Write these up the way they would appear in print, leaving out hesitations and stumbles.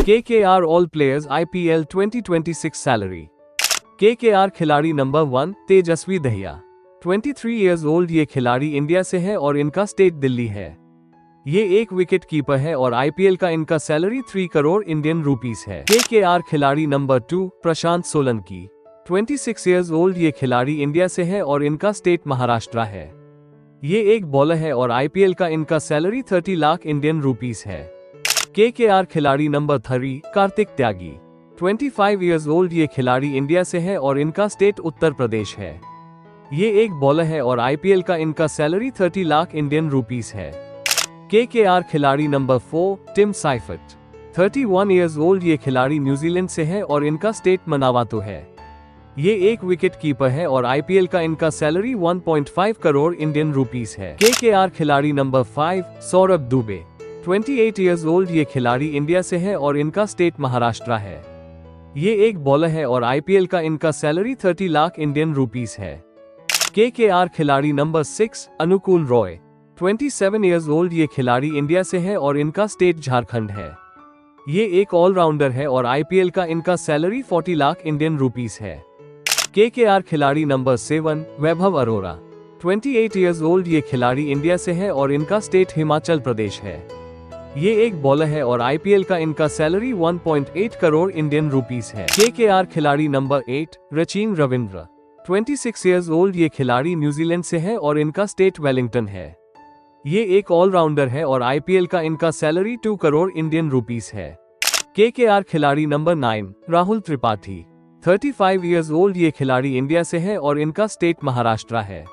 KKR All Players IPL 2026 Salary। KKR खिलाड़ी number 1 तेजस्वी Dahiya, 23 years old. ये खिलाड़ी इंडिया से है और इनका स्टेट दिल्ली है। ये एक विकेट कीपर है और IPL का इनका सैलरी 3 करोड़ इंडियन रुपीस है। KKR खिलाड़ी नंबर 2 प्रशांत सोलंकी, 26 इयर्स ओल्ड। ये खिलाड़ी इंडिया से है और इनका स्टेट महाराष्ट्र है। ये एक बॉलर है और IPL का इनका सैलरी 30 लाख इंडियन रुपीस है। KKR खिलाड़ी number 3 Kartik Tyagi, 25 years old. ये खिलाड़ी इंडिया से है और इनका स्टेट उत्तर प्रदेश है। ये एक बॉलर है और IPL का इनका सैलरी 30 लाख इंडियन रुपीस है। KKR खिलाड़ी नंबर 4 टिम साइफर्ट, 31 इयर्स ओल्ड। ये खिलाड़ी न्यूजीलैंड से है और इनका स्टेट मनावातु है। ये एक विकेट कीपर है और IPL का इनका सैलरी 1.5 करोड़ इंडियन रुपीस है। KKR खिलाड़ी number 5 Saurabh Dubey, 28 years old. ये खिलाड़ी इंडिया से है और इनका स्टेट महाराष्ट्र है। ये एक बॉलर है और IPL का इनका सैलरी 30 लाख इंडियन रुपीस है। KKR खिलाड़ी नंबर 6 अनुकूल रॉय, 27 इयर्स ओल्ड। ये खिलाड़ी इंडिया से है और इनका स्टेट झारखंड है। ये एक ऑलराउंडर है और IPL का इनका सैलरी 40 लाख इंडियन रुपीस है। KKR खिलाड़ी नंबर 7 वैभव अरोरा, 28 इयर्स ओल्ड। ये खिलाड़ी इंडिया से है और इनका स्टेट हिमाचल प्रदेश है। ये एक बॉलर है और IPL का इनका सैलरी 1.8 करोड़ इंडियन रुपीस है। KKR खिलाड़ी number 8 Rachin Ravindra, 26 years old. ये खिलाड़ी न्यूजीलैंड से है और इनका स्टेट वेलिंगटन है। ये एक ऑलराउंडर है और IPL का इनका सैलरी 2 करोड़ इंडियन रुपीस है। KKR खिलाड़ी number 9 Rahul Tripathi, 35 years old. ये खिलाड़ी इंडिया से है और इनका स्टेट महाराष्ट्र है।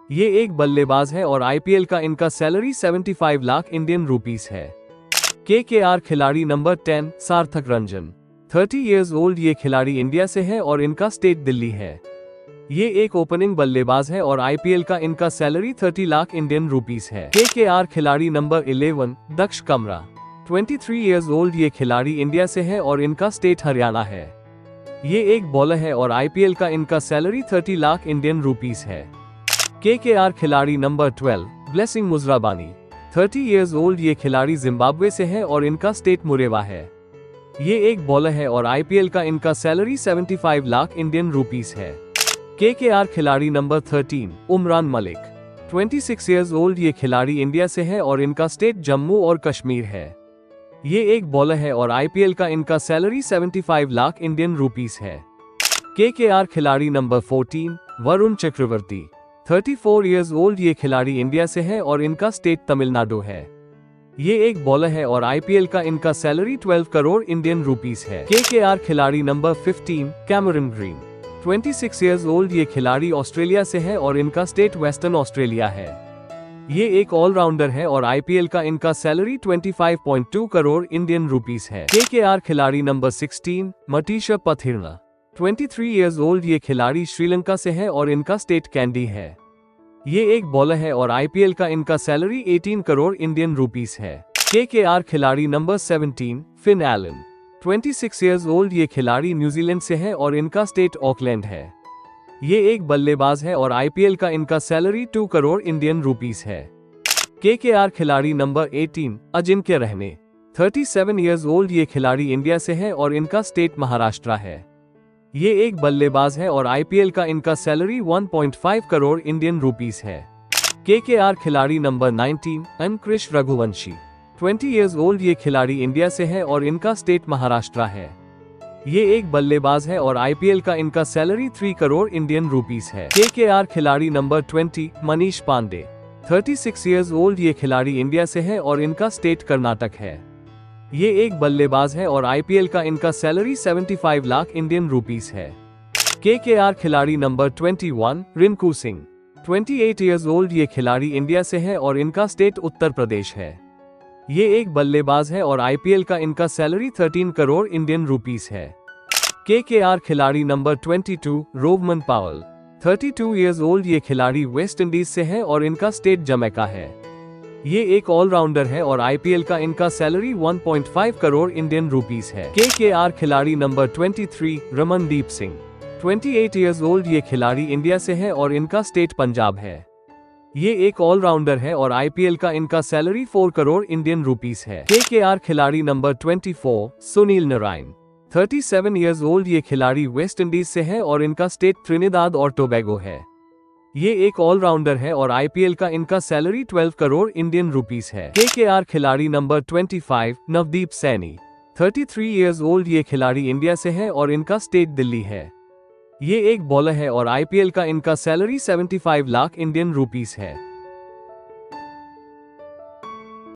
ये एक बल्लेबाज है और IPL का इनका सैलरी 75 लाख इंडियन रुपीस है। KKR खिलाड़ी नंबर 10 सार्थक रंजन, 30 इयर्स ओल्ड। ये खिलाड़ी इंडिया से है और इनका स्टेट दिल्ली है। ये एक ओपनिंग बल्लेबाज है और IPL का इनका सैलरी 30 लाख इंडियन रुपीस है। KKR खिलाड़ी नंबर 11 दक्ष कमरा, 23 इयर्स ओल्ड। ये खिलाड़ी इंडिया से है और इनका स्टेट हरियाणा है। ये एक बॉलर है और IPL का इनका सैलरी 30 लाख इंडियन रुपीस है। KKR खिलाड़ी number 12 blessing Muzarabani, 30 years old. ये खिलाड़ी जिम्बाब्वे से है और इनका स्टेट मुरेवा है। ये एक बॉलर है और IPL का इनका सैलरी 75 लाख इंडियन रुपीस है। KKR खिलाड़ी number 13 Umran Malik, 26 years old. ये खिलाड़ी इंडिया से है और इनका स्टेट जम्मू और कश्मीर है। ये एक बॉलर है और IPL का इनका सैलरी 75 लाख इंडियन रुपीस है। KKR खिलाड़ी number 14 Varun Chakravarthy, 34 years old. ये खिलाड़ी इंडिया से है और इनका स्टेट तमिलनाडु है। ये एक बॉलर है और IPL का इनका सैलरी 12 करोड़ इंडियन रुपीस है। KKR खिलाड़ी number 15 Cameron green, 26 years old. ये खिलाड़ी ऑस्ट्रेलिया से है और इनका स्टेट वेस्टर्न ऑस्ट्रेलिया है। ये एक ऑलराउंडर है और IPL का इनका सैलरी 25.2 करोड़ इंडियन रुपीस है। KKR खिलाड़ी number 16 Matheesha Pathirana, 23 years old. ये खिलाड़ी श्रीलंका से है और इनका स्टेट कैंडी है। ये एक बॉलर है और IPL का इनका सैलरी 18 करोड़ इंडियन रुपीस है। KKR खिलाड़ी number 17 Finn Allen, 26 years old. ये खिलाड़ी न्यूजीलैंड से है और इनका स्टेट ऑकलैंड है। ये एक बल्लेबाज है और IPL का इनका सैलरी 2 करोड़ इंडियन रुपीस है। KKR खिलाड़ी नंबर 18 अजिंक्य रहने, 37 इयर्स ओल्ड। ये खिलाड़ी इंडिया से है और इनका स्टेट महाराष्ट्र है। ये एक बल्लेबाज है और IPL का इनका सैलरी 1.5 करोड़ इंडियन रुपीस है। KKR खिलाड़ी नंबर 19 क्रिश रघुवंशी, 20 इयर्स ओल्ड। ये खिलाड़ी इंडिया से है और इनका स्टेट महाराष्ट्र है। ये एक बल्लेबाज है और IPL का इनका सैलरी 3 करोड़ इंडियन रुपीस है। KKR खिलाड़ी नंबर 20 मनीष पांडे, 36 इयर्स ओल्ड। ये खिलाड़ी इंडिया से है और इनका स्टेट कर्नाटक है। ये एक बल्लेबाज है और IPL का इनका सैलरी 75 लाख इंडियन रुपीस है। KKR खिलाड़ी number 21 Rinku Singh, 28 years old. ये खिलाड़ी इंडिया से है और इनका स्टेट उत्तर प्रदेश है। ये एक बल्लेबाज है और IPL का इनका सैलरी 13 करोड़ इंडियन रुपीस है। KKR खिलाड़ी नंबर 22 रोवमन पावल, 32 इयर्स ओल्ड। ये खिलाड़ी वेस्ट इंडीज से है और इनका स्टेट जमैका है। ये एक ऑलराउंडर है और IPL का इनका सैलरी 1.5 करोड़ इंडियन रुपीस है। KKR खिलाड़ी number 23 Ramandeep Singh, 28 years old. ये खिलाड़ी इंडिया से है और इनका स्टेट पंजाब है। ये एक ऑलराउंडर है और आईपीएल का इनका सैलरी 4 करोड़ इंडियन रुपीस है। केकेआर खिलाड़ी number 24 Sunil Narayan 37 years old. ये खिलाड़ी वेस्ट इंडीज से है और इनका स्टेट त्रिनिदाद और टोबैगो है। ये एक ऑलराउंडर है और आईपीएल का इनका सैलरी 12 करोड़ इंडियन रुपीस है। केकेआर खिलाड़ी number 25 Navdeep Saini 33 years old. ये खिलाड़ी इंडिया से है और इनका स्टेट दिल्ली है। ये एक बॉलर है और आईपीएल का इनका सैलरी 75 लाख इंडियन रुपीस है।